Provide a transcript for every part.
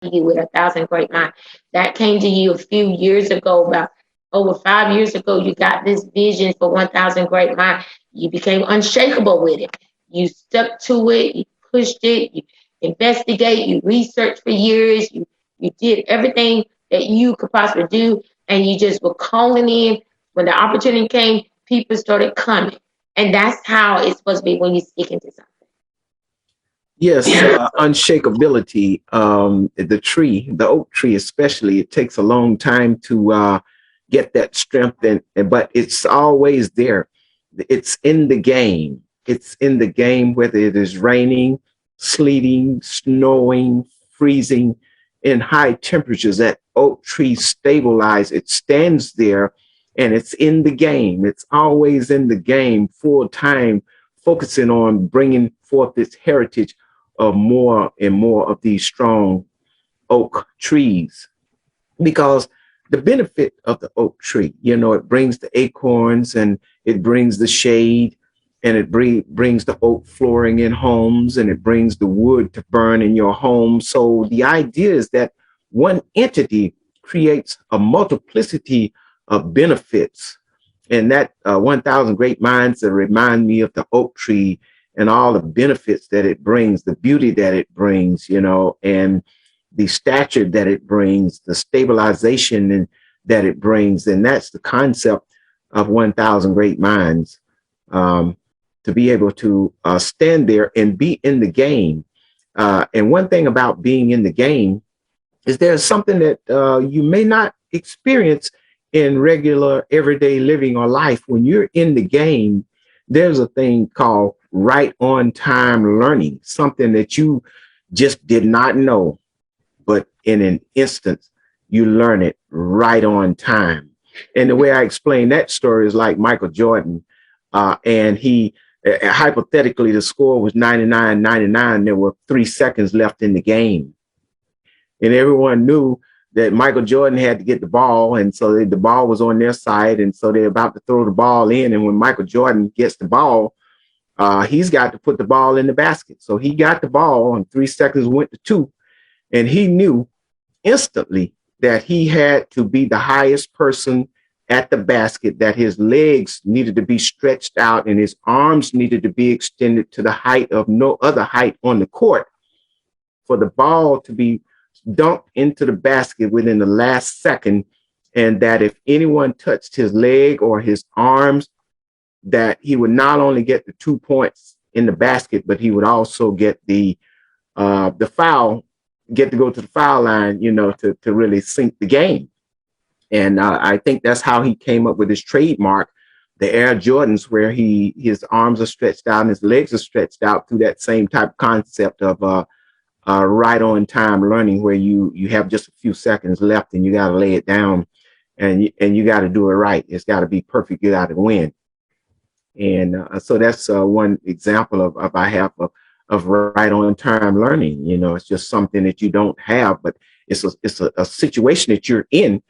you with 1,000 Great Minds. That came to you a few years ago, about over 5 years ago. You got this vision for 1,000 Great Minds. You became unshakable with it. You stuck to it. You pushed it. You investigate. You researched for years. You did everything that you could possibly do, and you just were calling in. When the opportunity came, people started coming, and that's how it's supposed to be when you stick into something. Yes, unshakability. The oak tree, especially, it takes a long time to get that strength, but it's always there. It's in the game. It's in the game, whether it is raining, sleeting, snowing, freezing, in high temperatures. That oak tree stabilizes. It stands there, and it's in the game. It's always in the game, full time, focusing on bringing forth its heritage of more and more of these strong oak trees, because the benefit of the oak tree, it brings the acorns, and it brings the shade, and it brings the oak flooring in homes, and it brings the wood to burn in your home. So the idea is that one entity creates a multiplicity of benefits. And that 1,000 Great Minds that remind me of the oak tree and all the benefits that it brings, the beauty that it brings, and the stature that it brings, the stabilization that it brings. And that's the concept of 1,000 Great Minds, to be able to stand there and be in the game. And one thing about being in the game is there's something that you may not experience in regular everyday living or life. When you're in the game, there's a thing called right on time learning, something that you just did not know, but in an instant, you learn it right on time. And the way I explain that story is like Michael Jordan, and he, hypothetically, the score was 99-99. There were 3 seconds left in the game. And everyone knew that Michael Jordan had to get the ball, and so the ball was on their side, and so they're about to throw the ball in. And when Michael Jordan gets the ball, he's got to put the ball in the basket. So he got the ball, and 3 seconds went to 2, and he knew instantly that he had to be the highest person at the basket, that his legs needed to be stretched out and his arms needed to be extended to the height of no other height on the court for the ball to be dunked into the basket within the last second, and that if anyone touched his leg or his arms, that he would not only get the 2 points in the basket, but he would also get the foul, get to go to the foul line, to really sink the game. And I think that's how he came up with his trademark, the Air Jordans, where his arms are stretched out and his legs are stretched out, through that same type of concept of right on time learning, where you have just a few seconds left and you got to lay it down, and you got to do it right. It's got to be perfect. You got to win. And so that's one example of I have of right on time learning. It's just something that you don't have, but it's a situation that you're in,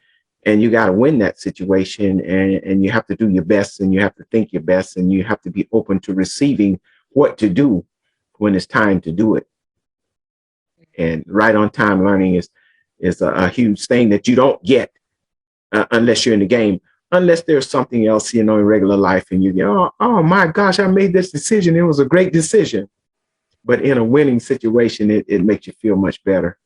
and you got to win that situation, and you have to do your best, and you have to think your best, and you have to be open to receiving what to do when it's time to do it. And right on time learning is a huge thing that you don't get unless you're in the game, unless there's something else, in regular life, and you go, oh my gosh, I made this decision. It was a great decision. But in a winning situation, it makes you feel much better.